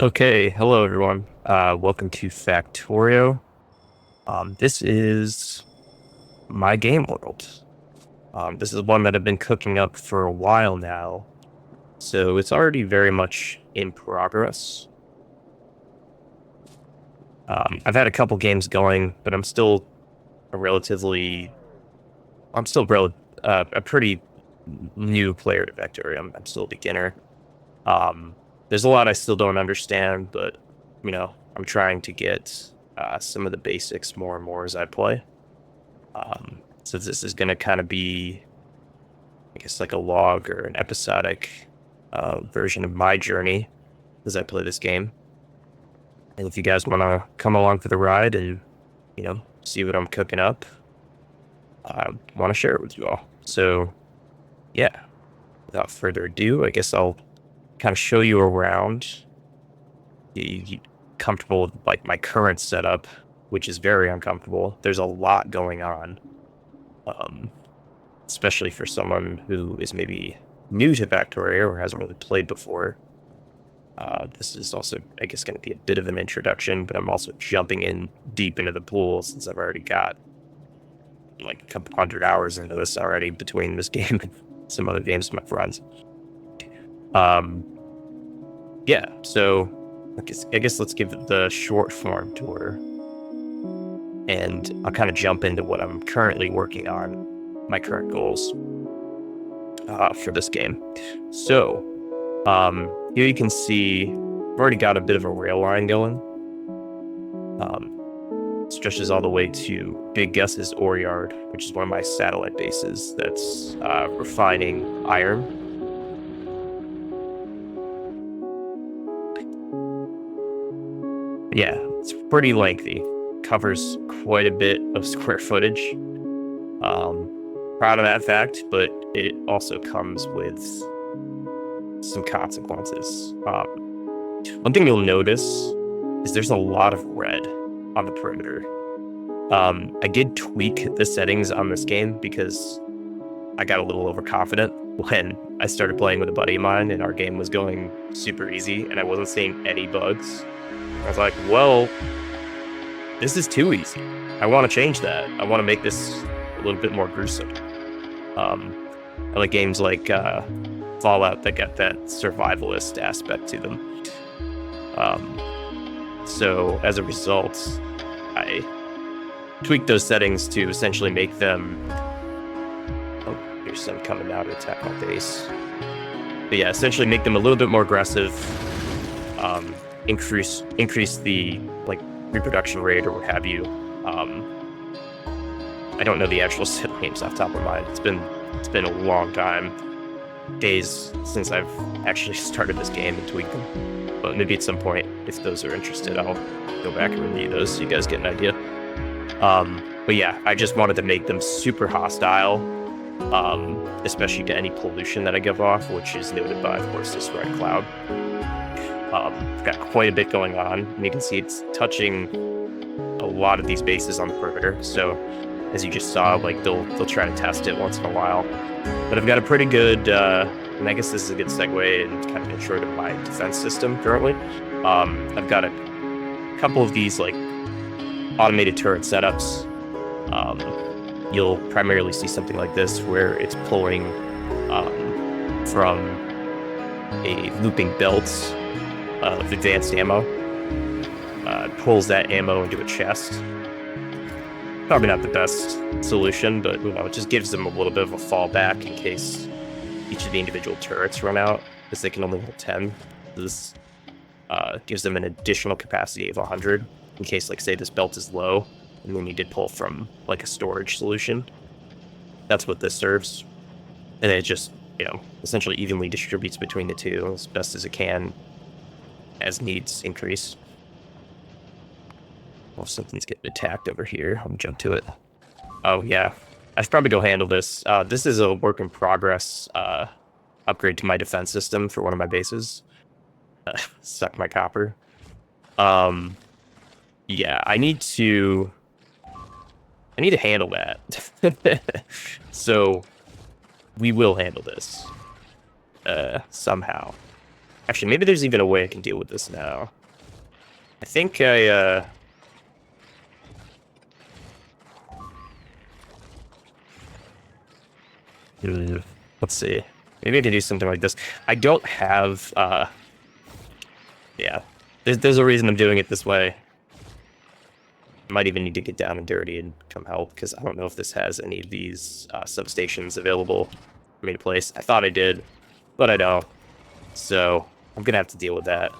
Okay, hello everyone. Welcome to Factorio. This is my game world. This is one that I've been cooking up for a while now, so it's already very much in progress. I've had a couple games going, but I'm still a relatively, I'm still rel a pretty new player to Factorio. I'm still a beginner. Um, there's a lot I still don't understand, but I'm trying to get some of the basics more and more as I play. So this is going to kind of be, I guess, like a log or an episodic version of my journey as I play this game. And if you guys want to come along for the ride and, see what I'm cooking up, I want to share it with you all. So, yeah, without further ado, I guess I'll kind of show you around. You comfortable with like my current setup, which is very uncomfortable. There's a lot going on, especially for someone who is maybe new to Factorio or hasn't really played before. This is also, I guess, going to be a bit of an introduction, but I'm also jumping in deep into the pool since I've already got like a couple hundred hours into this already between this game and some other games with my friends. Yeah, so I guess let's give the short form tour, and I'll kind of jump into what I'm currently working on, my current goals for this game. So, here you can see I've already got a bit of a rail line going. Stretches all the way to Big Gus's ore yard, which is one of my satellite bases that's refining iron. Yeah, it's pretty lengthy. Covers quite a bit of square footage. Proud of that fact, but it also comes with some consequences. One thing you'll notice is there's a lot of red on the perimeter. I did tweak the settings on this game because I got a little overconfident when I started playing with a buddy of mine and our game was going super easy and I wasn't seeing any bugs. I was like, well, this is too easy. I want to change that. I want to make this a little bit more gruesome. I like games like Fallout that got that survivalist aspect to them. So as a result, I tweaked those settings to essentially make them... Oh, here's some coming out to attack my base. But yeah, essentially make them a little bit more aggressive, increase the like reproduction rate or what have you. I don't know the actual set names off the top of my mind. It's been a long time, days since I've actually started this game and tweaked them. But maybe at some point, if those are interested, I'll go back and review those so you guys get an idea. But yeah, I just wanted to make them super hostile, especially to any pollution that I give off, which is noted by, of course, this red cloud. I've got quite a bit going on, and you can see it's touching a lot of these bases on the perimeter. So as you just saw, like they'll try to test it once in a while. But I've got a pretty good, and I guess this is a good segue and kind of intro to my defense system currently. I've got a couple of these like automated turret setups. You'll primarily see something like this where it's pulling from a looping belt of advanced ammo. Pulls that ammo into a chest. Probably not the best solution, but it just gives them a little bit of a fallback in case each of the individual turrets run out, because they can only hold 10. This gives them an additional capacity of 100 in case, like, say this belt is low and then you did pull from like a storage solution. That's what this serves, and it just essentially evenly distributes between the two as best as it can as needs increase. Well, if something's getting attacked over here, I'll jump to it. Oh yeah, I should probably go handle this. This is a work in progress upgrade to my defense system for one of my bases. Suck my copper. Yeah, I need to handle that. So we will handle this somehow. Actually, maybe there's even a way I can deal with this now. I think let's see. Maybe I can do something like this. I don't have, yeah. There's a reason I'm doing it this way. I might even need to get down and dirty and come help, because I don't know if this has any of these substations available for me to place. I thought I did, but I don't. So I'm going to have to deal with that.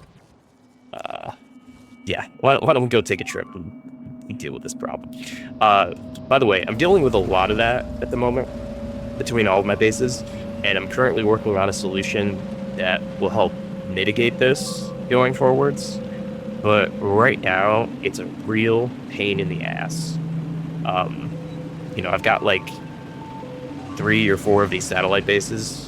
Yeah, why don't we go take a trip and deal with this problem. By the way, I'm dealing with a lot of that at the moment between all of my bases, and I'm currently working on a solution that will help mitigate this going forwards. But right now, it's a real pain in the ass. You know, I've got like 3 or 4 of these satellite bases,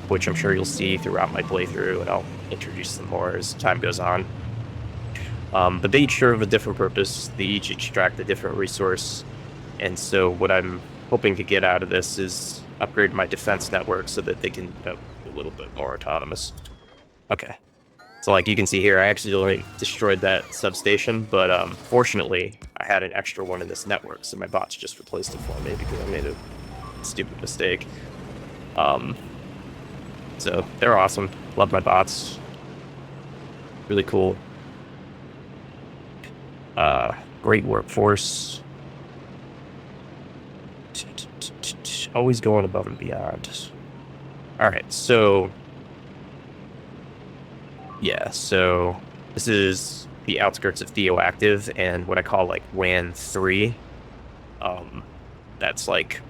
which I'm sure you'll see throughout my playthrough, and I'll introduce some more as time goes on. But they each serve a different purpose. They each extract a different resource. And so what I'm hoping to get out of this is upgrade my defense network so that they can be a little bit more autonomous. Okay. So like you can see here, I actually destroyed that substation, but fortunately, I had an extra one in this network, so my bots just replaced it for me because I made a stupid mistake. So they're awesome. Love my bots. Really cool. Great workforce. Always going above and beyond. Alright, so yeah, so this is the outskirts of Theoactive and what I call like WAN 3. That's like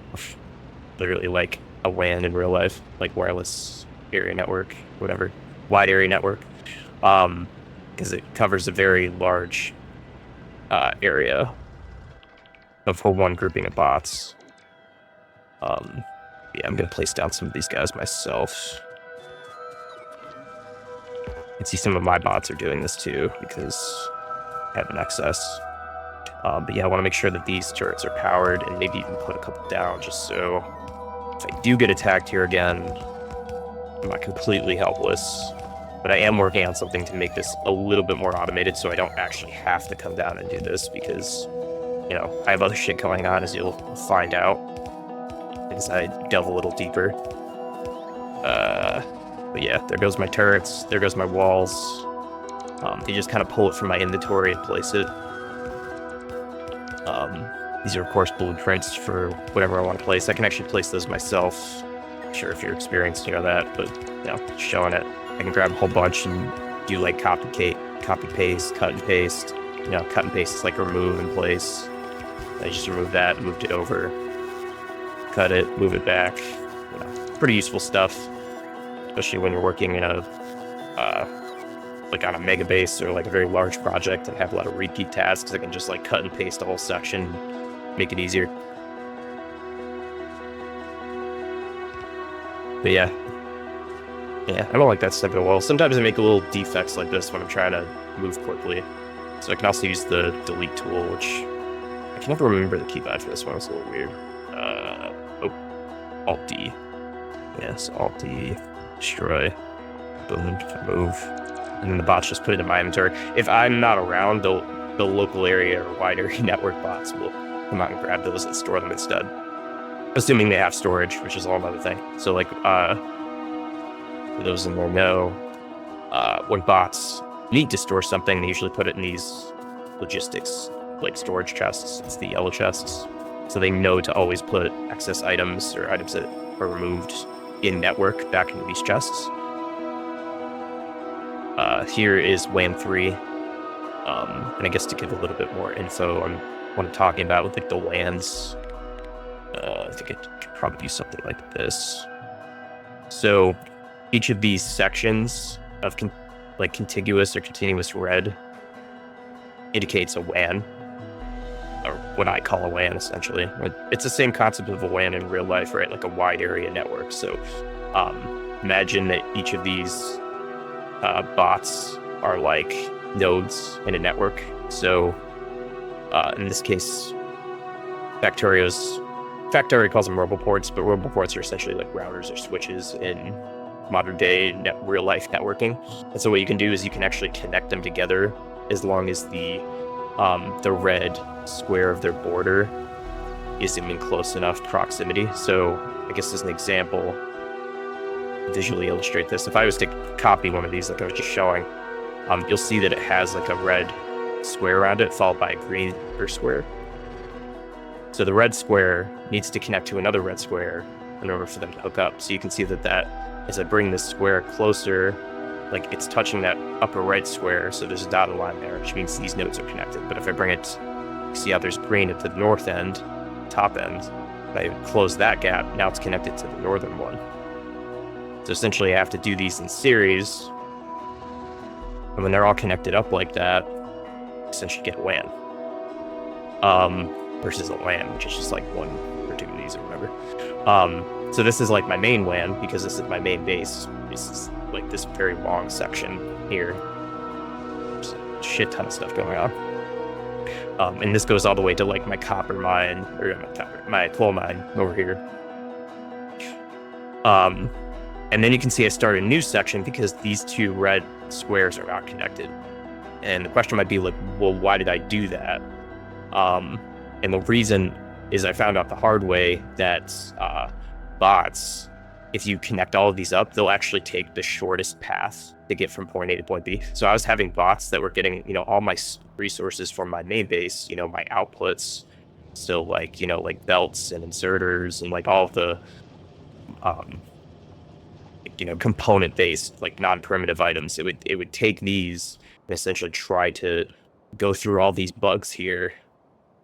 literally like a WAN in real life, like wireless area network, whatever, wide area network, because it covers a very large area of one grouping of bots. Yeah, I'm gonna place down some of these guys myself. You can see some of my bots are doing this too because I have an excess. But yeah, I want to make sure that these turrets are powered and maybe even put a couple down just so if I do get attacked here again, I'm not completely helpless. But I am working on something to make this a little bit more automated so I don't actually have to come down and do this because, you know, I have other shit going on, as you'll find out as I delve a little deeper. But yeah, there goes my turrets, there goes my walls. They just kind of pull it from my inventory and place it. These are, of course, blueprints for whatever I want to place. I can actually place those myself. I'm sure if you're experienced, you know that, but, you know, showing it. I can grab a whole bunch and do, like, copy, paste, cut and paste. You know, cut and paste is like remove and place. I just remove that, moved it over, cut it, move it back. You know, pretty useful stuff, especially when you're working in a, like on a mega base or like a very large project and have a lot of repeat tasks. I can just like cut and paste a whole section, make it easier. But yeah, I don't like that stuff at all. Sometimes I make little defects like this when I'm trying to move quickly. So I can also use the delete tool, which I can never remember the keybind for this one. It's a little weird. Alt-D. Yes, Alt-D. Destroy. Boom. Move. And then the bots just put it in my inventory. If I'm not around, the local area or wide area network bots will come out and grab those and store them instead. Assuming they have storage, which is a whole other thing. So like, for those in there know, when bots need to store something, they usually put it in these logistics, like storage chests. It's the yellow chests. So they know to always put excess items or items that are removed in network back into these chests. Here is WAN 3. And I guess to give a little bit more info on what I'm talking about with like the WANs, I think I could probably do something like this. So each of these sections of contiguous or continuous red indicates a WAN, or what I call a WAN, essentially. It's the same concept of a WAN in real life, right? Like a wide area network. So imagine that each of these bots are like nodes in a network. So in this case, Factorio calls them roboports, but roboports are essentially like routers or switches in modern day real life networking. And so what you can do is you can actually connect them together as long as the red square of their border is in close enough proximity. So I guess as an example, visually illustrate this. If I was to copy one of these, like I was just showing, you'll see that it has like a red square around it, followed by a green square. So the red square needs to connect to another red square in order for them to hook up. So you can see that as I bring this square closer, like it's touching that upper right square, so there's a dotted line there, which means these nodes are connected. But if I bring it, see how there's green at the north end, top end, and I close that gap, now it's connected to the northern one. So essentially I have to do these in series, and when they're all connected up like that, essentially get WAN. Versus a LAN, which is just like one or two of these or whatever. So this is like my main WAN, because this is my main base. This is like this very long section here. There's a shit ton of stuff going on. And this goes all the way to like my copper mine, or my coal mine over here. And then you can see I start a new section because these two red squares are not connected. And the question might be like, well, why did I do that? And the reason is I found out the hard way that bots, if you connect all of these up, they'll actually take the shortest path to get from point A to point B. So I was having bots that were getting, all my resources from my main base, my outputs, so like, like belts and inserters and like all of the, component-based, like non-primitive items. It would take these and essentially try to go through all these bugs here,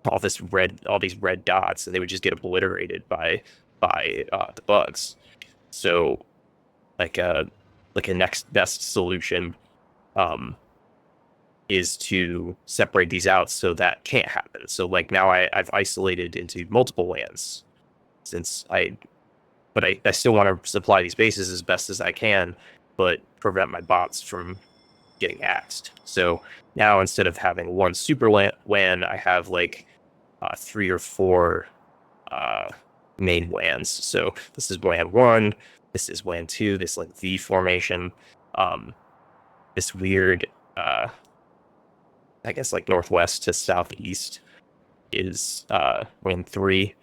all these red dots, and they would just get obliterated by the bugs. So like a next best solution is to separate these out so that can't happen. So like now I've isolated into multiple WANs, but I still want to supply these bases as best as I can, but prevent my bots from getting axed. So now instead of having one super WAN, I have like 3 or 4 main WANs. So this is WAN 1, this is WAN 2, this like V formation, this weird, I guess like northwest to southeast is WAN 3,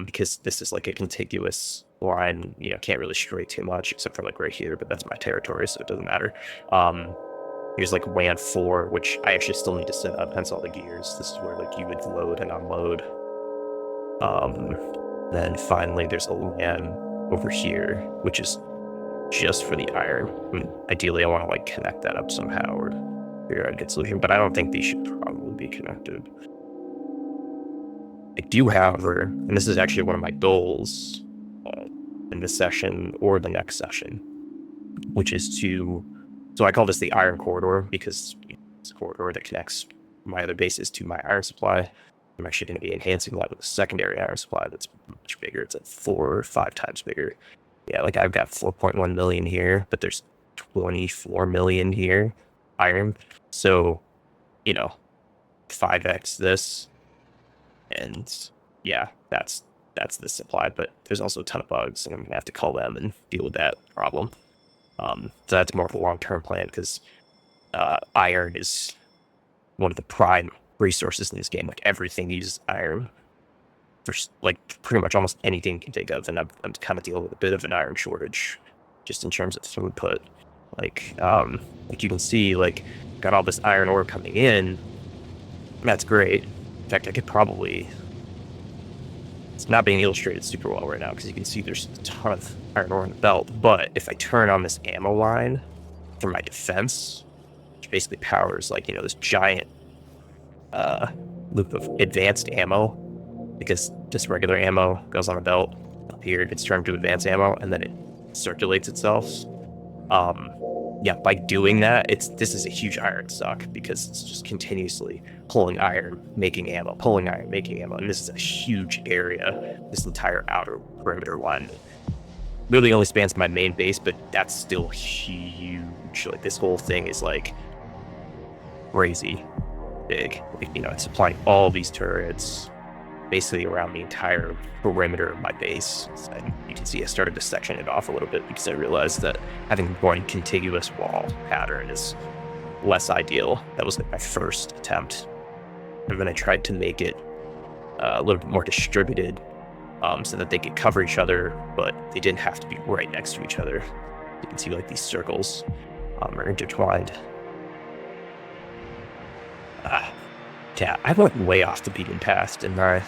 because this is like a contiguous line, can't really stray too much except for like right here, but that's my territory, so it doesn't matter. Here's like WAN 4, which I actually still need to set up, hence all the gears. This is where like you would load and unload. Then finally there's a WAN over here, which is just for the iron. I mean, ideally I want to like connect that up somehow or figure out a good solution, but I don't think these should probably be connected. I do, however, and this is actually one of my goals in this session or the next session, which is so I call this the iron corridor because it's a corridor that connects my other bases to my iron supply. I'm actually going to be enhancing that with a secondary iron supply that's much bigger. It's at 4 or 5 times bigger. Yeah, like I've got 4.1 million here, but there's 24 million here, iron. So, 5x this. And yeah, that's the supply, but there's also a ton of bugs, and I'm going to have to call them and deal with that problem. So that's more of a long-term plan, because iron is one of the prime resources in this game. Like everything uses iron for like pretty much almost anything you can think of, and I'm kind of dealing with a bit of an iron shortage just in terms of throughput. Like you can see, like got all this iron ore coming in. That's great. In fact, I could probably. It's not being illustrated super well right now because you can see there's a ton of iron ore in the belt. But if I turn on this ammo line for my defense, which basically powers like, this giant loop of advanced ammo, because just regular ammo goes on a belt. Up here, it gets turned to advanced ammo, and then it circulates itself. By doing that, this is a huge iron suck because it's just continuously pulling iron, making ammo, pulling iron, making ammo. And this is a huge area. This entire outer perimeter one literally only spans my main base, but that's still huge. Like this whole thing is like crazy big. Like, it's supplying all these turrets, basically around the entire perimeter of my base. And you can see I started to section it off a little bit because I realized that having one contiguous wall pattern is less ideal. That was like my first attempt. And then I tried to make it a little bit more distributed so that they could cover each other, but they didn't have to be right next to each other. You can see like these circles are intertwined. Yeah, I went way off the beaten path, and I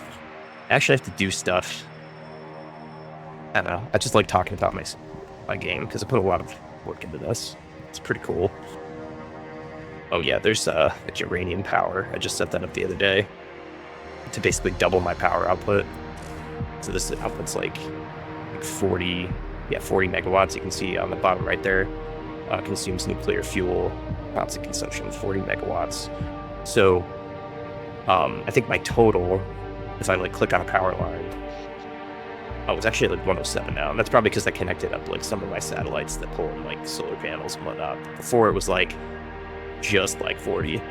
actually have to do stuff. I don't know. I just like talking about my game because I put a lot of work into this. It's pretty cool. Oh yeah, there's a geranium power. I just set that up the other day to basically double my power output. So this output's like 40 megawatts. You can see on the bottom right there. Consumes nuclear fuel. Constant consumption 40 megawatts. So I think my total, if I like click on a power line, it's actually like 107 now. And that's probably because I connected up like some of my satellites that pull in like solar panels and whatnot. Before it was like just like 40.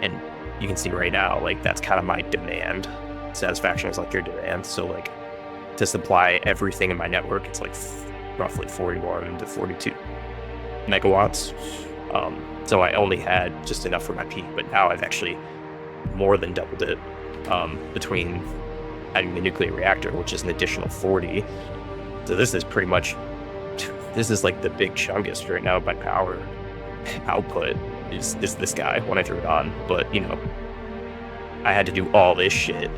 And you can see right now, like that's kind of my demand. Satisfaction is like your demand. So like to supply everything in my network, it's like roughly 41 to 42 megawatts. So I only had just enough for my peak, but now I've actually more than doubled it between adding the nuclear reactor, which is an additional 40. So this is pretty much, this is like the big chunkiest right now by power output is this guy when I threw it on. But, you know, I had to do all this shit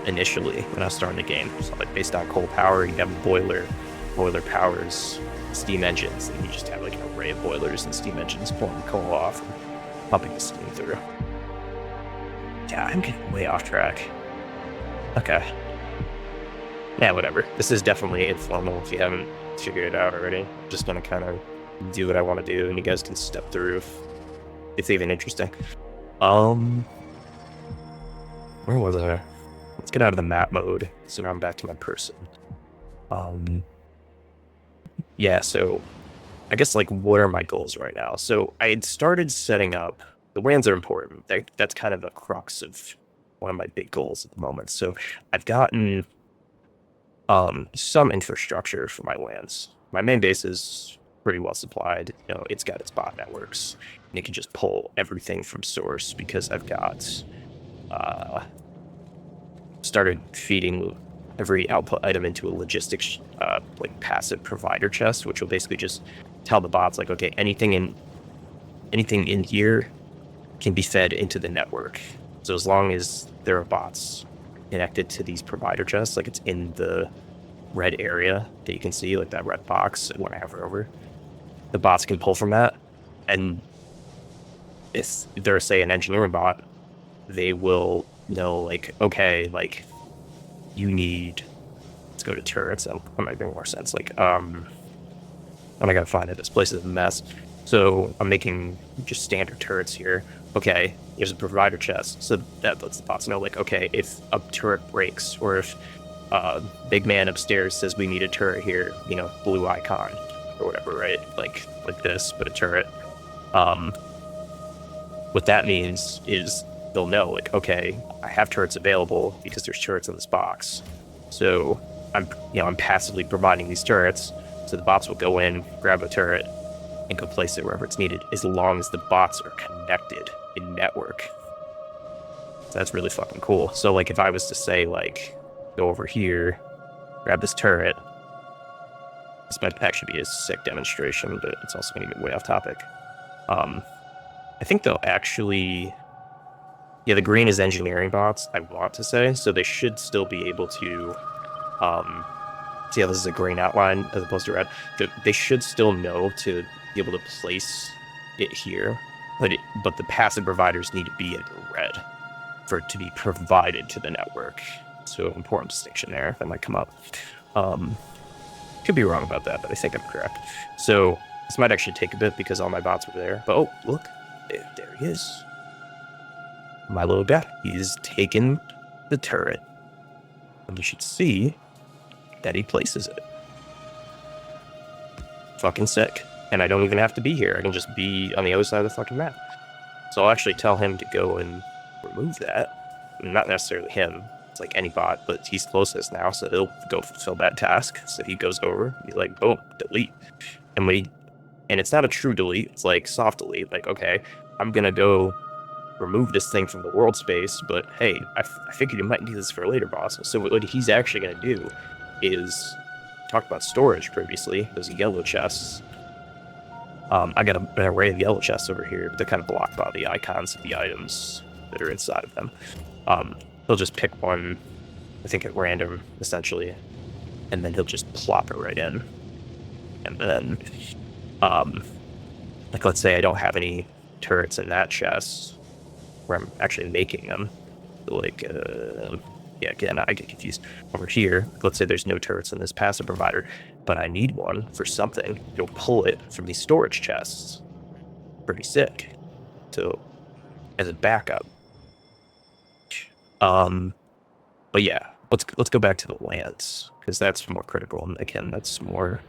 initially when I was starting the game. So like based on coal power, you have a boiler powers steam engines, and you just have like an array of boilers and steam engines pulling coal off and pumping the steam through. Yeah, I'm getting way off track. Okay. Yeah, whatever. This is definitely informal if you haven't figured it out already. I'm just gonna kind of do what I want to do, and you guys can step through if it's even interesting. Where was I? Let's get out of the map mode, so now I'm back to my person. Yeah, so I guess like what are my goals right now? So I had started setting up, the WANs are important. That's kind of the crux of one of my big goals at the moment. So I've gotten some infrastructure for my WANs. My main base is pretty well supplied. You know, it's got its bot networks, and it can just pull everything from source because I've got started feeding every output item into a logistics like passive provider chest, which will basically just tell the bots like, okay, anything in here can be fed into the network. So as long as there are bots connected to these provider chests, like it's in the red area that you can see, like that red box when I hover over, the bots can pull from that. And if they're, say, an engineering bot, they will know, like, okay, like, you need, let's go to turrets. That might make more sense. Like, I gotta find it. This place is a mess. So I'm making just standard turrets here. Okay, here's a provider chest. So that lets the bots know, like, okay, if a turret breaks, or if big man upstairs says we need a turret here, you know, blue icon or whatever, right? Like this, but a turret. What that means is they'll know, like, okay, I have turrets available because there's turrets in this box. So I'm passively providing these turrets, so the bots will go in, grab a turret, and go place it wherever it's needed, as long as the bots are connected in network. So that's really fucking cool. So like if I was to say, like, go over here, grab this turret, this might actually be a sick demonstration, but it's also going to be way off topic. I think they'll actually, yeah, the green is engineering bots, I want to say, so they should still be able to, see how this is a green outline as opposed to red. They should still know to be able to place it here, but the passive providers need to be in red for it to be provided to the network. So important distinction there that might come up. Could be wrong about that, but I think I'm correct. So this might actually take a bit because all my bots were there. But oh, look, there he is. My little guy. He's taken the turret. And you should see that he places it. Fucking sick. And I don't even have to be here. I can just be on the other side of the fucking map. So I'll actually tell him to go and remove that. Not necessarily him. It's like any bot, but he's closest now, so he'll go fulfill that task. So he goes over, he's like, boom, delete. And it's not a true delete, it's like soft delete. Like, okay, I'm gonna go remove this thing from the world space, but hey, I figured you might need this for a later boss. So what he's actually gonna do is, talked about storage previously, those yellow chests. I got an array of yellow chests over here. They're kind of blocked by the icons of the items that are inside of them. He'll just pick one, I think at random, essentially, and then he'll just plop it right in. And then, like, let's say I don't have any turrets in that chest, where I'm actually making them. So like, yeah, again, I get confused. Over here, let's say there's no turrets in this passive provider, but I need one for something. You'll pull it from these storage chests. Pretty sick. So, as a backup. But yeah, let's go back to the WANs, because that's more critical, and again, that's more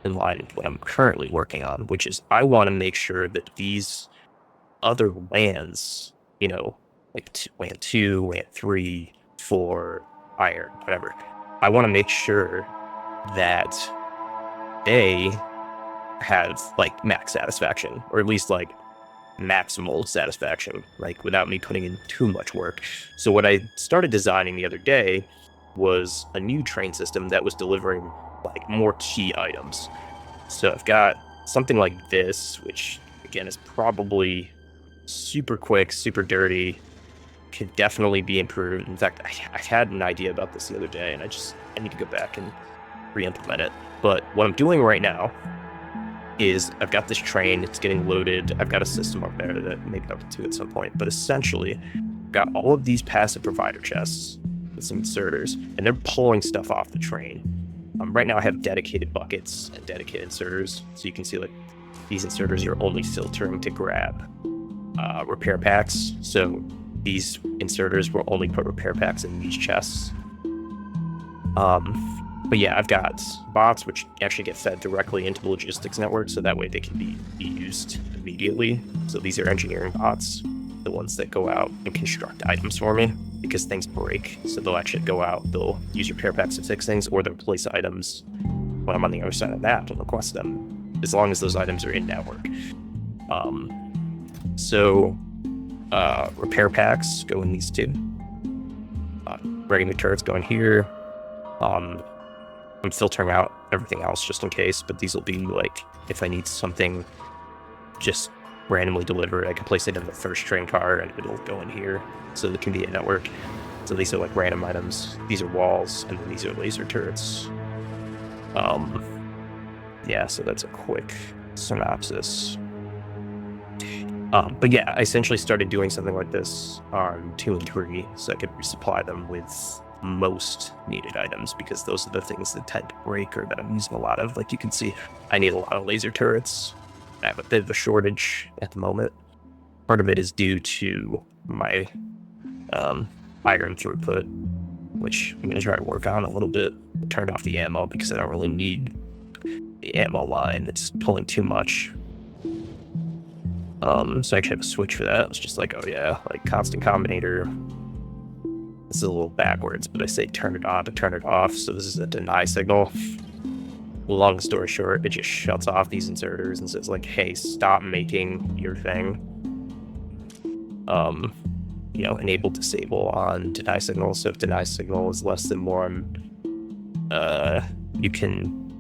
in line with what I'm currently working on, which is I want to make sure that these other WANs, you know, like WAN 2, WAN 3, 4, iron, whatever, I want to make sure that they have like max satisfaction, or at least like maximal satisfaction, like without me putting in too much work. So what I started designing the other day was a new train system that was delivering like more key items. So I've got something like this, which again is probably super quick, super dirty, could definitely be improved. In fact, I had an idea about this the other day, and I need to go back and re-implement it. But what I'm doing right now is I've got this train, it's getting loaded, I've got a system up there that maybe I'll get to at some point, but essentially I've got all of these passive provider chests with some inserters, and they're pulling stuff off the train. Right now I have dedicated buckets and dedicated inserters, so you can see like these inserters are only filtering to grab repair packs, so these inserters will only put repair packs in these chests. But yeah, I've got bots which actually get fed directly into the logistics network, so that way they can be used immediately. So these are engineering bots, the ones that go out and construct items for me, because things break. So they'll actually go out, they'll use repair packs to fix things, or they'll place items when I'm on the other side of the map and request them, as long as those items are in network. Repair packs go in these two. Regular turrets go in here. I'm filtering out everything else just in case, but these will be like, if I need something just randomly delivered, I can place it in the first train car and it'll go in here, so it can be a network. So these are like random items. These are walls, and then these are laser turrets. Yeah, so that's a quick synopsis. But yeah, I essentially started doing something like this on 2 and 3, so I could resupply them with most needed items, because those are the things that tend to break or that I'm using a lot of. Like you can see, I need a lot of laser turrets. I have a bit of a shortage at the moment. Part of it is due to my iron throughput, which I'm going to try to work on a little bit. I turned off the ammo because I don't really need the ammo line. It's pulling too much. So I actually have a switch for that. It's just like, oh yeah, like constant combinator. It's a little backwards, but I say turn it on to turn it off. So this is a deny signal. Long story short, it just shuts off these inserters and says like, hey, stop making your thing. Enable disable on deny signal. So if deny signal is less than 1,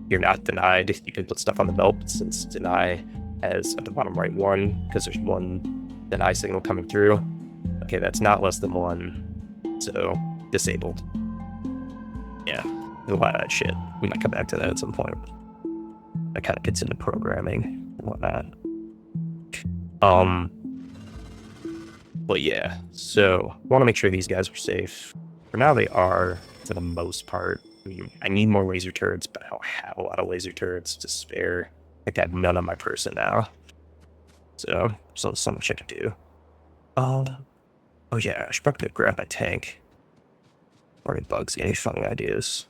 you're not denied. You can put stuff on the belt, but since deny has at the bottom right 1, because there's 1 deny signal coming through. Okay, that's not less than 1. So, disabled. Yeah, there's a lot of that shit. We might come back to that at some point. That kind of gets into programming and whatnot. But yeah, so I want to make sure these guys are safe. For now, they are, for the most part. I need more laser turrets, but I don't have a lot of laser turrets to spare. Like, I have none on my person now. So much I can do. Oh yeah, I should probably grab my tank. Or bugs, any funny ideas.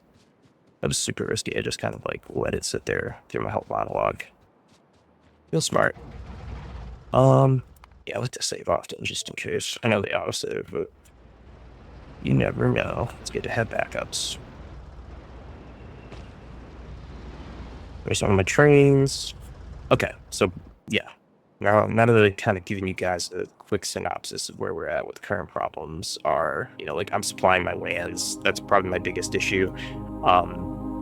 That was super risky. I just kind of like let it sit there through my whole monologue. Feels smart. Yeah, I like to save often just in case. I know they auto save, but You never know. It's good to have backups. There's some of my trains. Okay, so yeah. Now that I've kind of given you guys a quick synopsis of where we're at, what the current problems are, like I'm supplying my WANs. That's probably my biggest issue.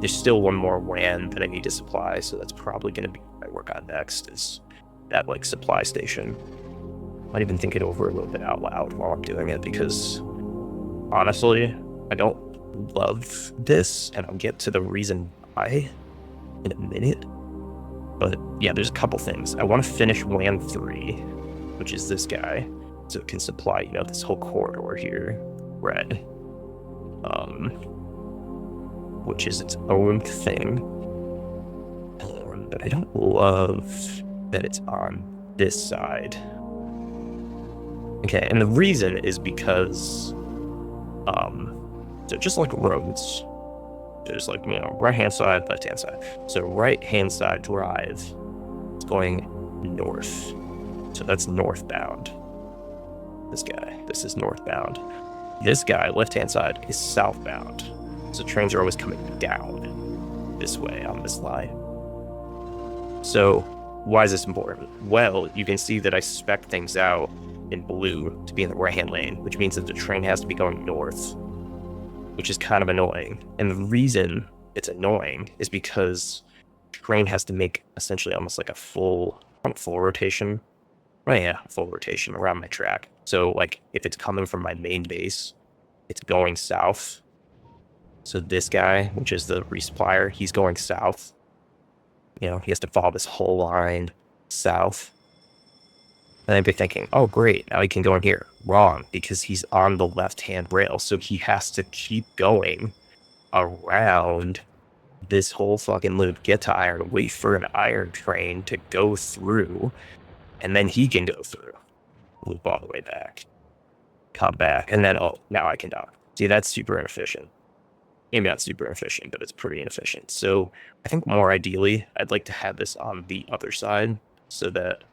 There's still one more WAN that I need to supply, so that's probably going to be what I work on next, is that like supply station. Might even think it over a little bit out loud while I'm doing it, because honestly, I don't love this, and I'll get to the reason why in a minute. But yeah, there's a couple things. I want to finish WAN 3, which is this guy, so it can supply, this whole corridor here, red, which is its own thing. But I don't love that it's on this side. Okay, and the reason is because, so just like roads, there's like, right-hand side, left-hand side. So right-hand side drive is going north. So that's northbound. This is northbound. This guy, left-hand side, is southbound. So trains are always coming down this way on this line. So why is this important? Well, you can see that I spec things out in blue to be in the right-hand lane, which means that the train has to be going north, which is kind of annoying. And the reason it's annoying is because the train has to make essentially almost like a full rotation. Oh yeah, full rotation around my track. So like if it's coming from my main base, it's going south. So this guy, which is the resupplier, he's going south. He has to follow this whole line south. And I'd be thinking, oh, great, now he can go in here. Wrong, because he's on the left-hand rail, so he has to keep going around this whole fucking loop, get to iron, wait for an iron train to go through, and then he can go through. Loop all the way back. Come back, and then, oh, now I can dock. See, that's super inefficient. Maybe not super efficient, but it's pretty inefficient. So I think more ideally, I'd like to have this on the other side so that,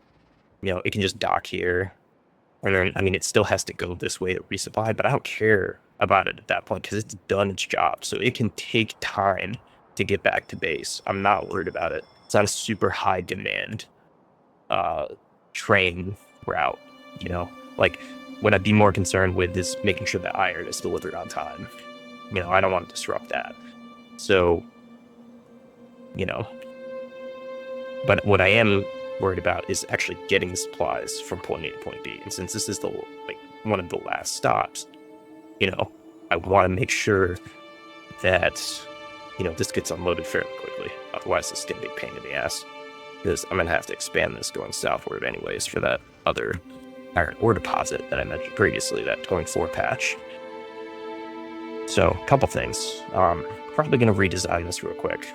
it can just dock here. Or then, it still has to go this way to resupply, but I don't care about it at that point because it's done its job. So it can take time to get back to base. I'm not worried about it. It's not a super high demand train route, Like, what I'd be more concerned with is making sure that iron is delivered on time. I don't want to disrupt that. So, but what I am worried about is actually getting supplies from point A to point B. And since this is one of the last stops, I want to make sure that, this gets unloaded fairly quickly. Otherwise, it's going to be a pain in the ass. Because I'm going to have to expand this going southward anyways for that other iron ore deposit that I mentioned previously, that going 4 patch. So, a couple things. Probably going to redesign this real quick.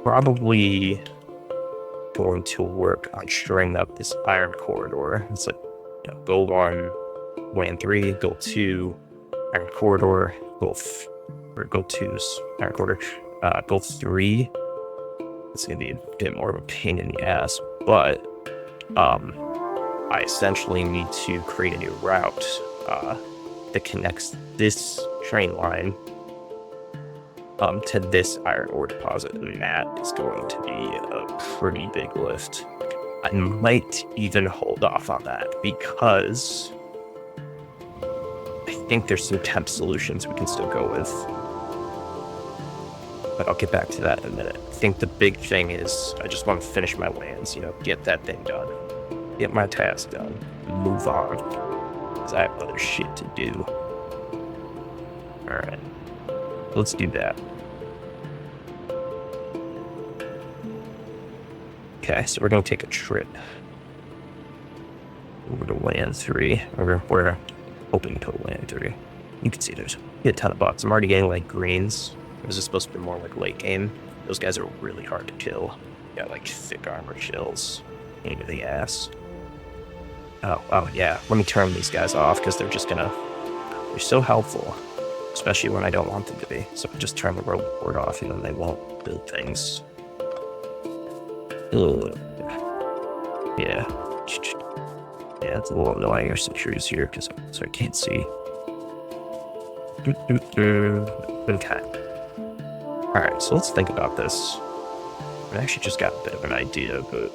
Probably going to work on shoring up this iron corridor. It's like, gold 1, WAN 3, gold 2, iron corridor, gold 2's iron corridor, gold 3. It's going to be a bit more of a pain in the ass, but I essentially need to create a new route that connects this train line to this iron ore deposit, and that is going to be a pretty big lift. I might even hold off on that because I think there's some temp solutions we can still go with, but I'll get back to that in a minute. I think the big thing is I just want to finish my lands, get that thing done, get my task done, and move on, because I have other shit to do. Alright, let's do that. Okay, so we're going to take a trip over to WAN 3, or we're hoping to WAN 3. You can see there's a ton of bots. I'm already getting greens. This is supposed to be more late game. Those guys are really hard to kill. Got thick armor chills into the ass. Oh yeah, let me turn these guys off because they're so helpful, especially when I don't want them to be. So just turn the road board off, and then they won't build things. Ugh. Yeah. Yeah, it's a little annoying. There's some trees here because I can't see. Okay. Alright, so let's think about this. I actually just got a bit of an idea, but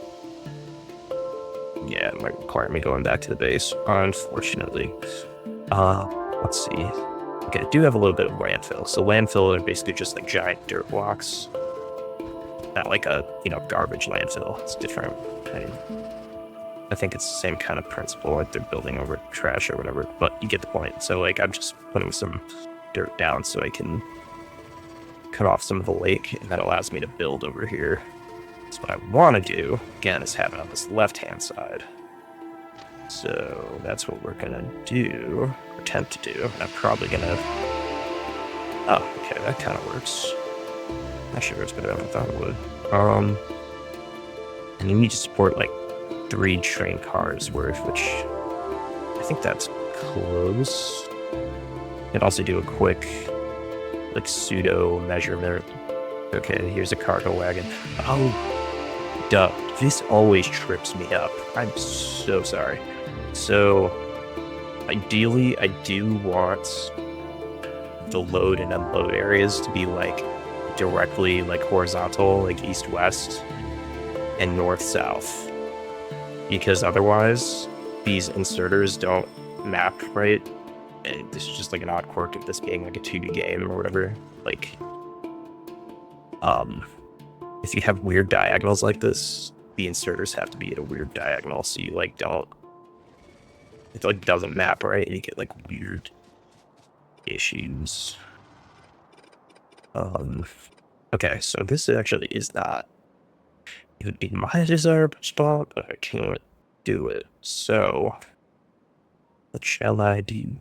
yeah, it might require me going back to the base, unfortunately. Let's see. Okay, I do have a little bit of landfill. So landfill are basically just like giant dirt blocks. Not like a, garbage landfill. It's different. I think it's the same kind of principle, like they're building over trash or whatever, but you get the point. So like I'm just putting some dirt down so I can cut off some of the lake, and that allows me to build over here. So what I want to do, again, is have it on this left-hand side. So that's what we're gonna do, or attempt to do. I'm probably gonna... Oh, okay, that kind of works. Actually works better than I thought it would. And you need to support like 3 train cars worth, which I think that's close. And also do a quick, like, pseudo measurement. Okay, here's a cargo wagon. Oh, duh. This always trips me up. I'm so sorry. So, ideally, I do want the load and unload areas to be, like, directly, like, horizontal, like, east-west and north-south. Because otherwise, these inserters don't map right. And this is just like an odd quirk of this being like a 2D game or whatever. Like, if you have weird diagonals like this, the inserters have to be at a weird diagonal, so you like don't... It like doesn't map right, and you get like weird issues. Okay, so this actually is not... It would be my desired spot, but I can't do it. So, what shall I do?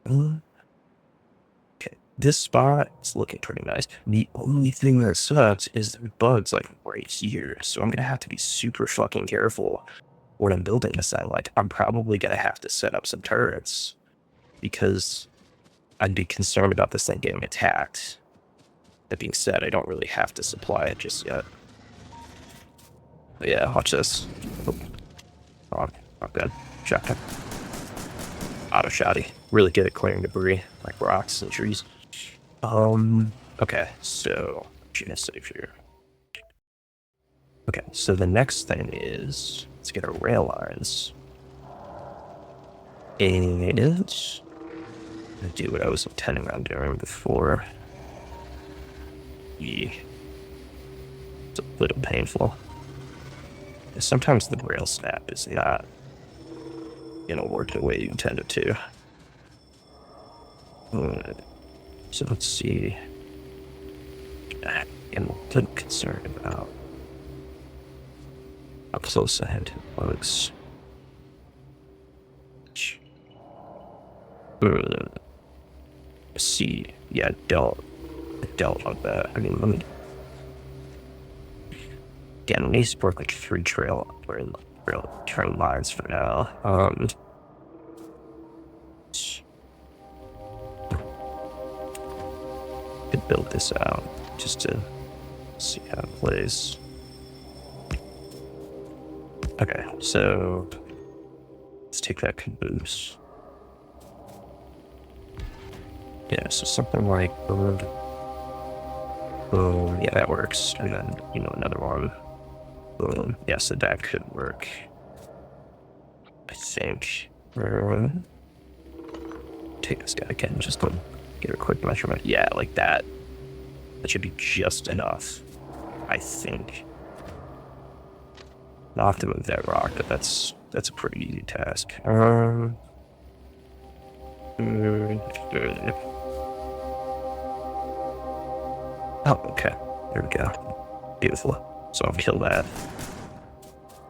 Okay, this spot is looking pretty nice. The only thing that sucks is the bugs like right here. So I'm gonna have to be super fucking careful when I'm building this thing. Like, I'm probably gonna have to set up some turrets because I'd be concerned about this thing getting attacked. That being said, I don't really have to supply it just yet. But yeah, watch this. Oh, not good. Shotgun. Auto shotty. Really good at clearing debris, like rocks and trees. Okay, so gonna save here. Okay, so the next thing is let's get our rail lines. And gonna do what I was intending on doing before. Yeah. It's a little painful. Sometimes the rail snap is not work the way you intend it to. So let's see. I'm a little concerned about how close I have to bugs. See, yeah, don't like that. I mean, let me. Again, we need to work like 3 trail lines for now. Could build this out just to see how it plays. Okay, so let's take that caboose. Yeah, so something like boom, yeah, that works. And then another one. Boom. Yeah, so that could work. I think. Take this guy again, just go get a quick measurement. Yeah, like that. That should be just enough, I think. I'll have to move that rock, but that's a pretty easy task. Oh, okay. There we go. Beautiful. So I'll kill that.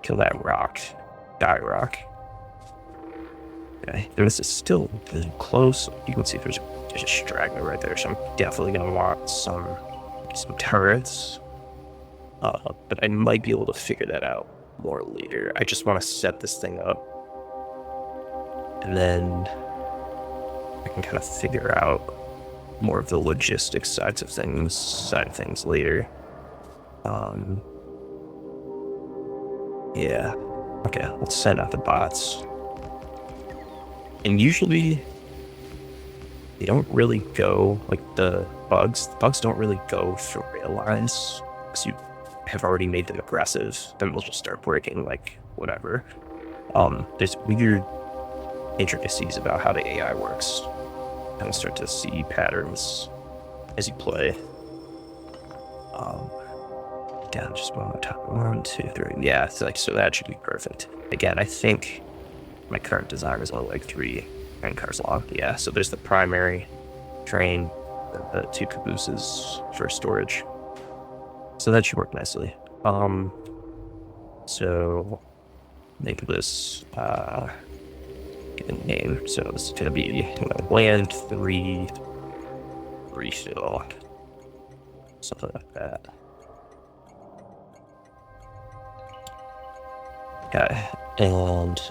Kill that rock. Die rock. Okay. This is still close. You can see there's a straggler right there, so I'm definitely gonna want some turrets. But I might be able to figure that out more later. I just want to set this thing up, and then I can kind of figure out more of the logistics side of things later. Yeah. Okay, let's send out the bots. And usually they don't really go, like the bugs don't really go for rail lines, because you have already made them aggressive. Then they'll just start breaking, like, whatever. There's weird intricacies about how the AI works. Kind of start to see patterns as you play. Down just one more time. 1, 2, 3. Yeah, it's like, so that should be perfect. Again, I think my current design is only like 3 train cars long. Yeah, so there's the primary train, the 2 cabooses for storage. So that should work nicely. So make this get a name. So this is gonna be land 3 refill, something like that. Okay, and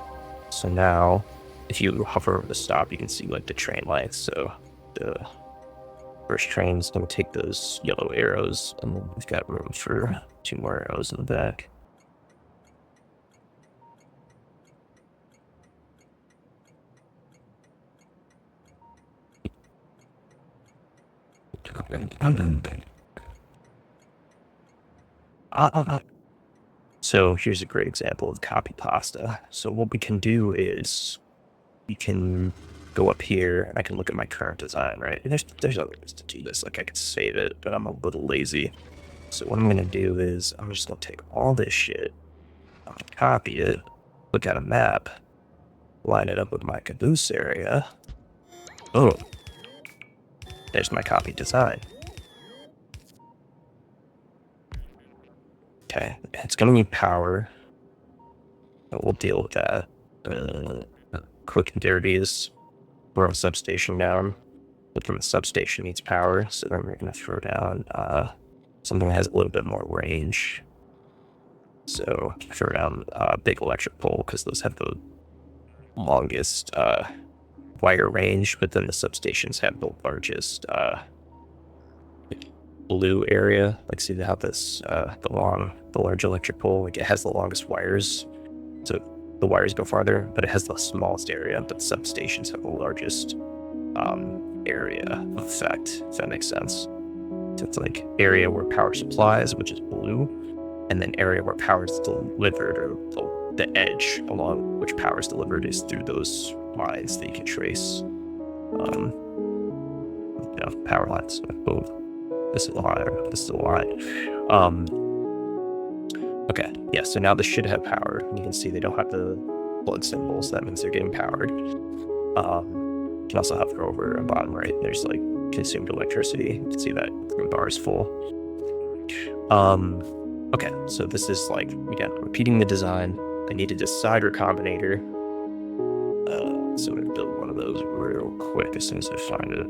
so now if you hover over the stop, you can see like the train length. So the first train's gonna take those yellow arrows, and then we've got room for 2 more arrows in the back. So here's a great example of copy pasta. So what we can do is we can go up here and I can look at my current design, right? And there's other ways to do this. Like I could save it, but I'm a little lazy. So what I'm gonna do is I'm just gonna take all this shit, I'm gonna copy it, look at a map, line it up with my caboose area. Oh, there's my copy design. Okay, it's gonna need power. We'll deal with that. Quick and dirty is throw a substation down, but from the substation needs power, so then we're gonna throw down something that has a little bit more range. So throw down a big electric pole, because those have the longest wire range, but then the substations have the largest blue area. Like, see, they have this the large electric pole, like it has the longest wires, so the wires go farther, but it has the smallest area, but the substations have the largest area of effect, if that makes sense. So it's like area where power supplies, which is blue, and then area where power is delivered, or the edge along which power is delivered, is through those lines that you can trace. Power lines. Boom. This is the line. This is the line. Okay, yeah, so now this should have power. You can see they don't have the blood symbols. That means they're getting powered. You can also hover over on bottom right. There's like consumed electricity. You can see that green bar is full. Okay, so this is like, again, repeating the design. I need a decider combinator. So I'm gonna build one of those real quick as soon as I find it.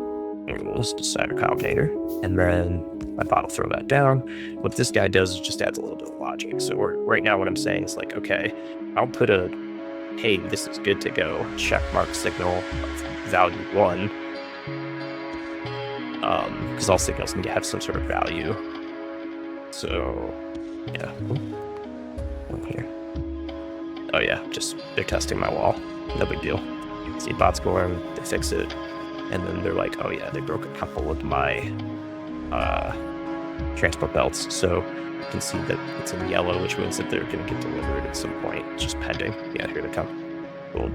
There it is, decider combinator. And then my bot will throw that down. What this guy does is just adds a little bit of logic. So right now what I'm saying is like, okay, I'll put a, hey, this is good to go, check mark signal of value 1. Because all signals need to have some sort of value. So, yeah. One here. Oh yeah, just, they're testing my wall. No big deal. See, bots go in, they fix it. And then they're like, oh yeah, they broke a couple of my transport belts. So you can see that it's in yellow, which means that they're going to get delivered at some point. It's just pending. Yeah, here they come. Cool.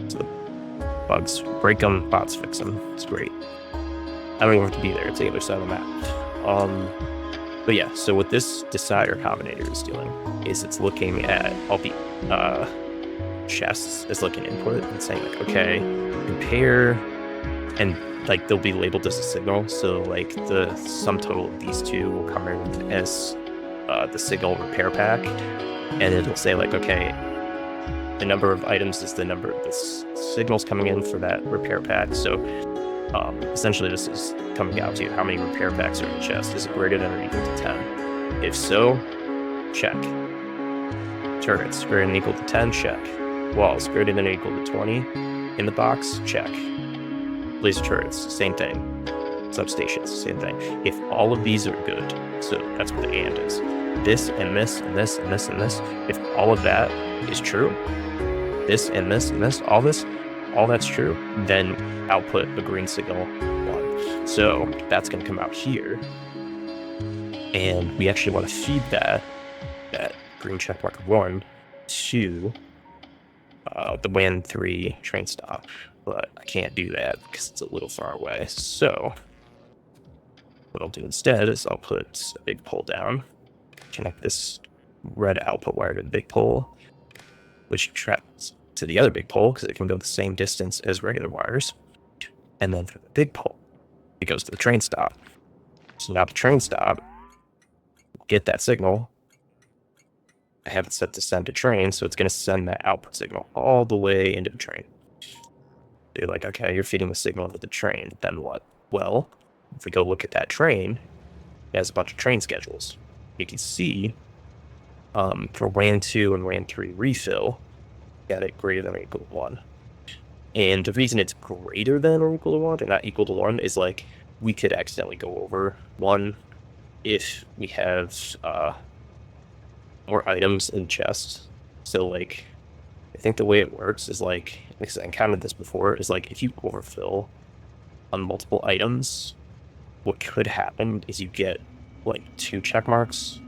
So the bugs, break them, bots fix them. It's great. I don't even have to be there. It's the other side of the map. But yeah, so what this decider combinator is doing is it's looking at all the chests as like an input and saying like, okay, compare, and like they'll be labeled as a signal. So like the sum total of these two will come in as the signal repair pack, and it'll say like, okay, the number of items is the number of the signals coming in for that repair pack. So essentially this is coming out to how many repair packs are in the chest. Is it greater than or equal to 10? If so, check. Turrets greater than or equal to 10, check. Walls greater than or equal to 20 in the box, check. Laser turrets, same thing. Substations, same thing. If all of these are good, so that's what the and is. This and this and this and this and this. If all of that is true, this and this and this, all this, all that's true, then output a green signal 1. So that's going to come out here. And we actually want to feed that green checkmark of 1 to the WAN 3 train stop. But I can't do that because it's a little far away. So what I'll do instead is I'll put a big pole down, connect this red output wire to the big pole, which traps to the other big pole because it can go the same distance as regular wires. And then for the big pole, it goes to the train stop. So now the train stop, get that signal. I have it set to send to train, so it's going to send that output signal all the way into the train. You're like, okay, you're feeding the signal into the train. Then what? Well, if we go look at that train, it has a bunch of train schedules. You can see for WAN 2 and WAN 3 refill, got it greater than or equal to 1. And the reason it's greater than or equal to 1 and not equal to 1 is like we could accidentally go over 1 if we have more items in chests. So like, I think the way it works is like I encountered this before, is like if you overfill on multiple items, what could happen is you get like 2 check marks.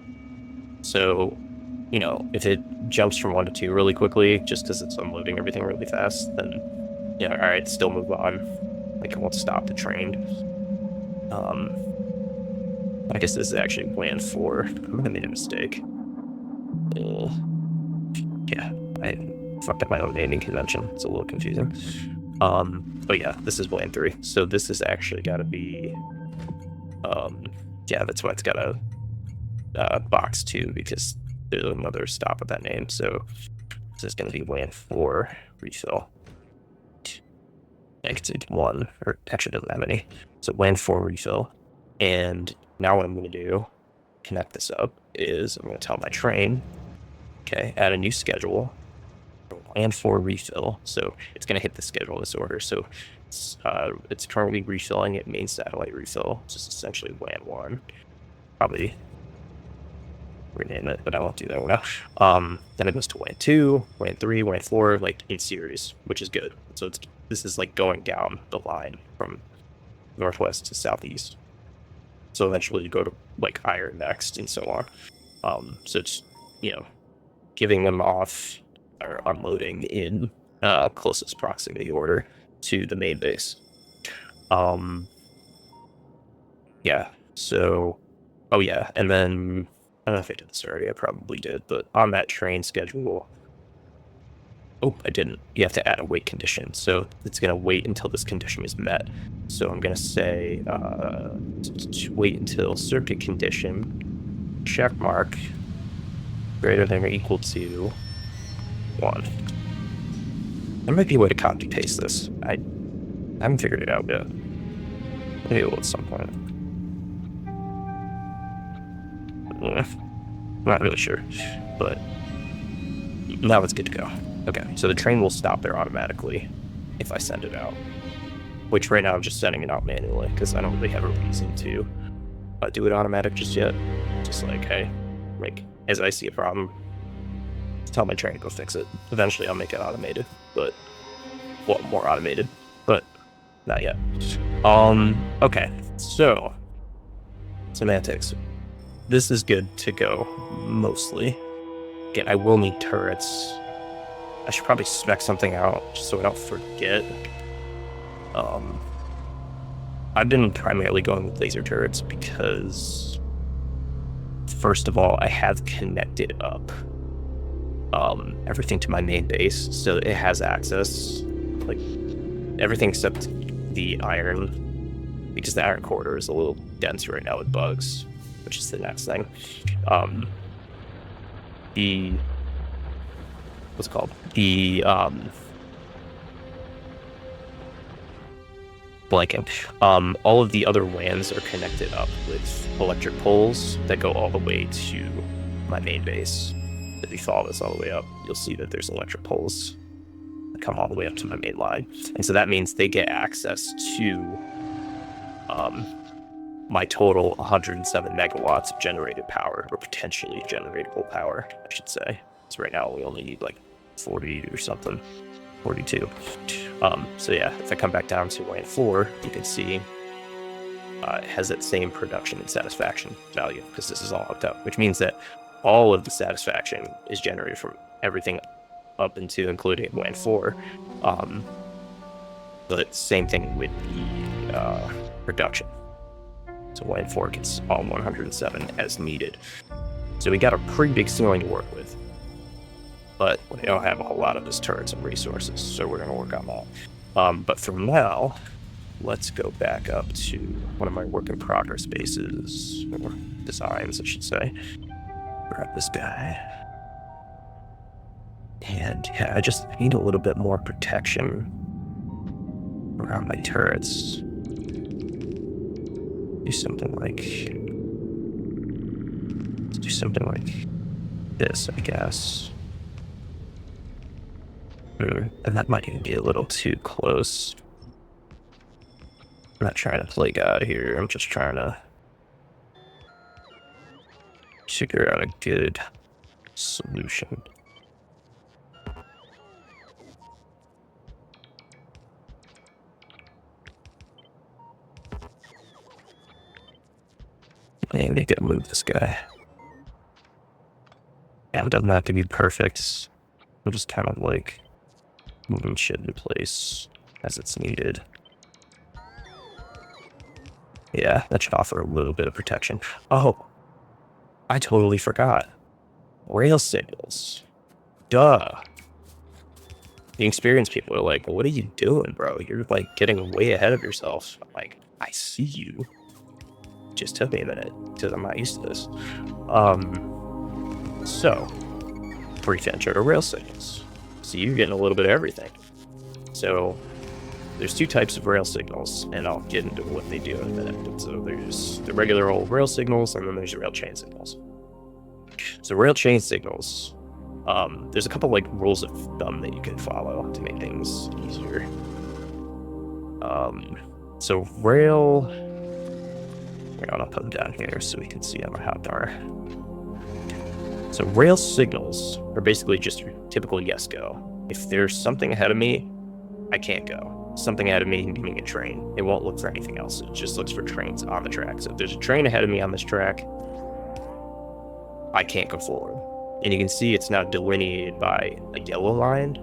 So, you know, if it jumps from 1 to 2 really quickly, just because it's unloading everything really fast, then, yeah, all right, still move on. Like, it won't stop the train. I guess this is actually WAN 4. I'm gonna make a mistake. Yeah, I fucked up my own naming convention. It's a little confusing. But yeah, this is WAN 3. So this is actually gotta be, yeah, that's why it's got a box 2, because there's another stop with that name. So this is gonna be WAN 4 refill. -1, or actually doesn't have any. So WAN 4 refill. And now what I'm gonna do, connect this up, is I'm gonna tell my train, okay, add a new schedule, WAN 4 refill. So it's gonna hit the schedule in this order. So it's currently refilling at main satellite refill, which is essentially WAN 1. Probably rename it, but I won't do that now. Then it goes to WAN 2, WAN 3, WAN 4, like in series, which is good. So this is like going down the line from northwest to southeast. So eventually you go to like iron next and so on. So it's, you know, giving them off or unloading in closest proximity order to the main base. Yeah, so, oh yeah, and then, I don't know if I did this already, I probably did, but on that train schedule, oh, I didn't. You have to add a wait condition, so it's going to wait until this condition is met. So I'm going to say, wait until circuit condition, check mark, greater than or equal to 1. There might be a way to copy paste this. I haven't figured it out yet. Maybe it will at some point. Not really sure, but now it's good to go. Okay, so the train will stop there automatically if I send it out, which right now I'm just sending it out manually because I don't really have a reason to do it automatic just yet. Just like, hey, like, as I see a problem, tell my train to go fix it. Eventually I'll make it automated, but, well, more automated, but not yet. Okay, so, semantics. This is good to go, mostly. Again, I will need turrets. I should probably spec something out just so I don't forget. I've been primarily going with laser turrets because, first of all, I have connected up everything to my main base, so it has access, like, everything except the iron, because the iron corridor is a little dense right now with bugs, which is the next thing. What's it called? Blanking. All of the other WANs are connected up with electric poles that go all the way to my main base. If you follow this all the way up, you'll see that there's electric poles that come all the way up to my main line. And so that means they get access to my total 107 megawatts of generated power, or potentially generatable power, I should say. So right now we only need like 40 or something, 42. So yeah, if I come back down to WAN 4, you can see it has that same production and satisfaction value because this is all hooked up, which means that all of the satisfaction is generated from everything up into including WAN 4. But same thing with the production. So WAN 4 gets all 107 as needed. So we got a pretty big ceiling to work with. But we don't have a whole lot of this turrets and resources, so we're going to work on that. But for now, let's go back up to one of my work in progress bases, or designs, I should say. Grab this guy. And yeah, I just need a little bit more protection around my turrets. Do something like this, I guess. And that might even be a little too close. I'm not trying to play God here. I'm just trying to figure out a good solution. Man, they gotta move this guy. Yeah, it doesn't have to be perfect. I'm just kind of like moving shit into place as it's needed. Yeah, that should offer a little bit of protection. Oh, I totally forgot. Rail signals. Duh. The experienced people are like, what are you doing, bro? You're like getting way ahead of yourself. I'm like, I see you. Just took me a minute because I'm not used to this. So, brief intro to rail signals. So you're getting a little bit of everything. So there's two types of rail signals, and I'll get into what they do in a minute. So there's the regular old rail signals, and then there's the rail chain signals. So rail chain signals, there's a couple like rules of thumb that you can follow to make things easier. So rail, I'll put them down here so we can see on my hotbar. So rail signals are basically just your typical yes go. If there's something ahead of me, I can't go. Something ahead of me, meaning a train. It won't look for anything else. It just looks for trains on the track. So if there's a train ahead of me on this track, I can't go forward. And you can see it's now delineated by a yellow line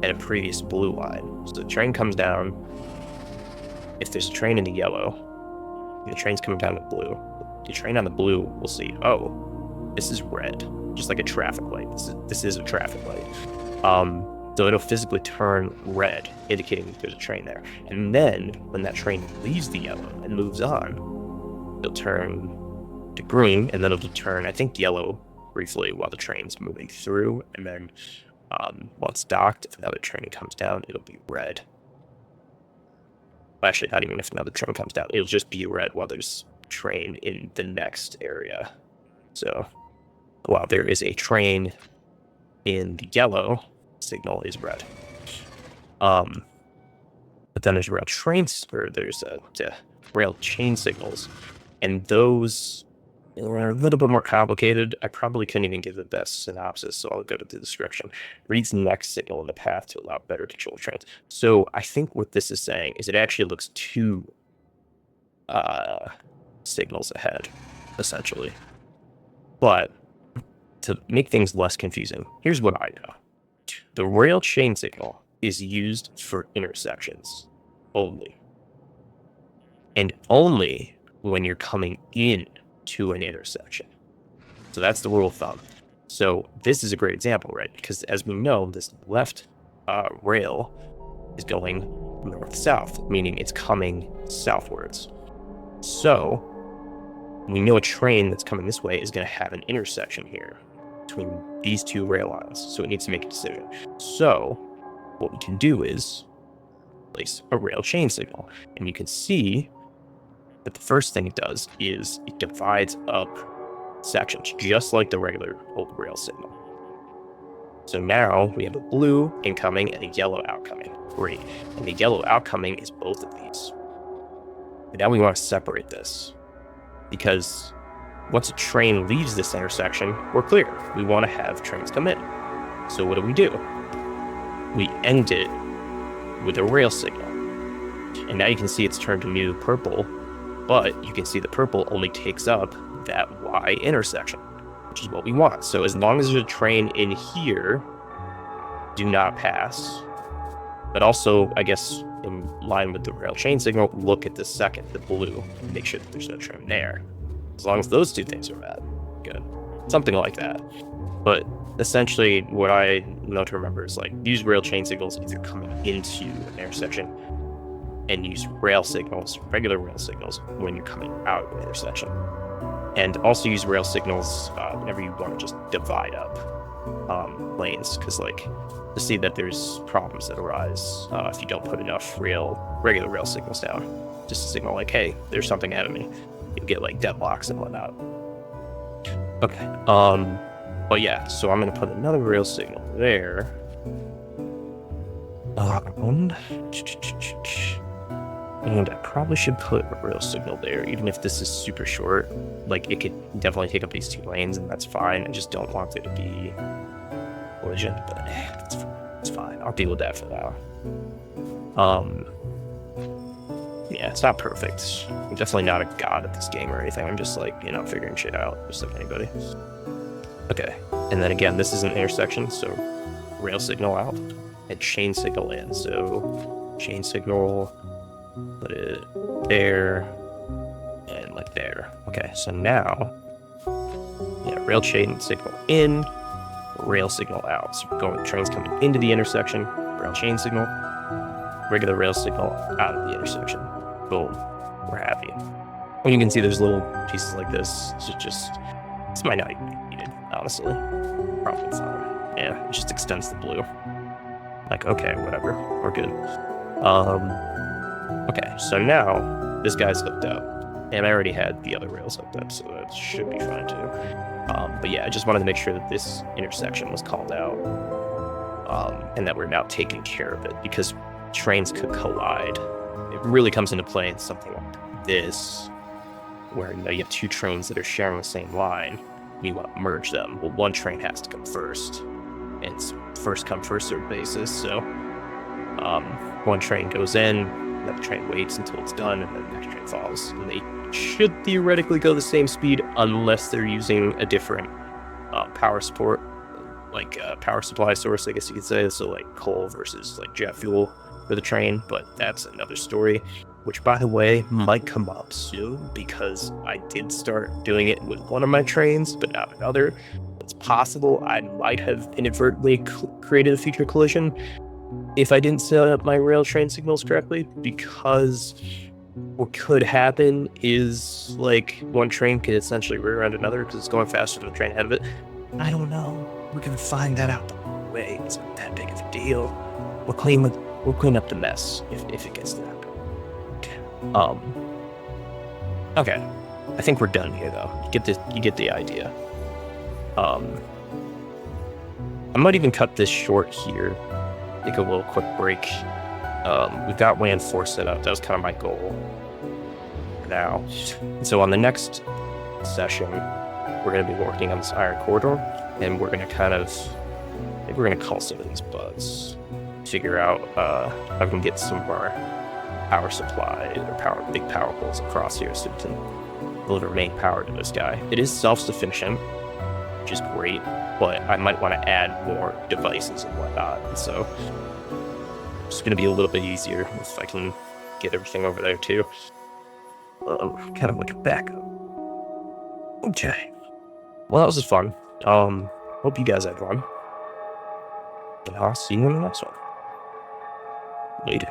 and a previous blue line. So the train comes down. If there's a train in the yellow, the train's coming down to blue. The train on the blue will see, oh, this is red, just like a traffic light. This is a traffic light. So it'll physically turn red, indicating there's a train there. And then when that train leaves the yellow and moves on, it'll turn to green, and then it'll turn, I think, yellow briefly while the train's moving through. And then once docked, if another train comes down, it'll be red. Well, actually, not even if another train comes down, it'll just be red while there's a train in the next area. So while there is a train in the yellow, signal is red. But then there's rail trains, or there's rail chain signals, and those are a little bit more complicated. I probably couldn't even give the best synopsis, so I'll go to the description. Reads next signal in the path to allow better control of trains. So I think what this is saying is it actually looks two signals ahead, essentially. But to make things less confusing, here's what I know. The rail chain signal is used for intersections only. And only when you're coming in to an intersection. So that's the rule of thumb. So this is a great example, right? Because as we know, this left rail is going north-south, meaning it's coming southwards. So we know a train that's coming this way is going to have an intersection here between these two rail lines, so it needs to make a decision. So what we can do is place a rail chain signal, and you can see that the first thing it does is it divides up sections, just like the regular old rail signal. So now we have a blue incoming and a yellow outcoming. Great. And the yellow outcoming is both of these. But now we want to separate this, because once a train leaves this intersection, we're clear. We want to have trains come in. So what do? We end it with a rail signal. And now you can see it's turned to new purple, but you can see the purple only takes up that Y intersection, which is what we want. So as long as there's a train in here, do not pass. But also, I guess, in line with the rail chain signal, look at the second, the blue, and make sure that there's no train there. As long as those two things are met, good. Something like that. But essentially, what I know to remember is, like, use rail chain signals if you're coming into an intersection, and use rail signals, regular rail signals, when you're coming out of an intersection. And also use rail signals whenever you want to just divide up lanes, because, like, to see that there's problems that arise if you don't put enough regular rail signals down. Just to signal, like, hey, there's something ahead of me. You'll get, like, deadlocks and whatnot. Okay. But yeah, so I'm gonna put another rail signal there. And I probably should put a rail signal there, even if this is super short. Like, it could definitely take up these 2 lanes, and that's fine. I just don't want there to be collision, but it's fine. I'll deal with that for now. Yeah, it's not perfect. I'm definitely not a god at this game or anything. I'm just, like, figuring shit out, just like anybody. Okay, and then again, this is an intersection, so rail signal out and chain signal in. So chain signal, put it there and like there. Okay, so now, yeah, rail chain signal in, rail signal out. So trains coming into the intersection, rail chain signal, regular rail signal out of the intersection. Boom, we're happy. And you can see there's little pieces like this. This might not even be needed, honestly. Probably fine. Yeah, it just extends the blue. Like, okay, whatever, we're good. Okay, so now this guy's hooked up, and I already had the other rails hooked up, so that should be fine too. But yeah, I just wanted to make sure that this intersection was called out, and that we're now taking care of it, because trains could collide. It really comes into play in something like this, where you have 2 trains that are sharing the same line, and you want to merge them. Well, one train has to come first, and it's first come, first served basis, so one train goes in, another train waits until it's done, and then the next train follows. And they should theoretically go the same speed unless they're using a different power support, like power supply source, I guess you could say. So like coal versus like jet fuel for the train, but that's another story, which, by the way, might come up soon, because I did start doing it with one of my trains, but not another. It's possible I might have inadvertently created a future collision if I didn't set up my rail train signals correctly, because what could happen is, like, one train could essentially rear end another because it's going faster than the train ahead of it. I don't know. We're gonna find that out the way. It's not that big of a deal. We'll clean up the mess if it gets to that point. Okay. I think we're done here, though. You get the idea. I might even cut this short here. Take a little quick break. We've got WAN 4 set up. That was kind of my goal now. So on the next session, we're going to be working on this iron corridor, and we're going to maybe we're going to call some of these bugs, figure out how we can get some of our power supply or big power poles across here so we can deliver main power to this guy. It is self-sufficient, which is great, but I might want to add more devices and whatnot. And so it's going to be a little bit easier if I can get everything over there too. Kind of like a backup. Okay. Well, that was just fun. Hope you guys had fun. And I'll see you in the next one. Later.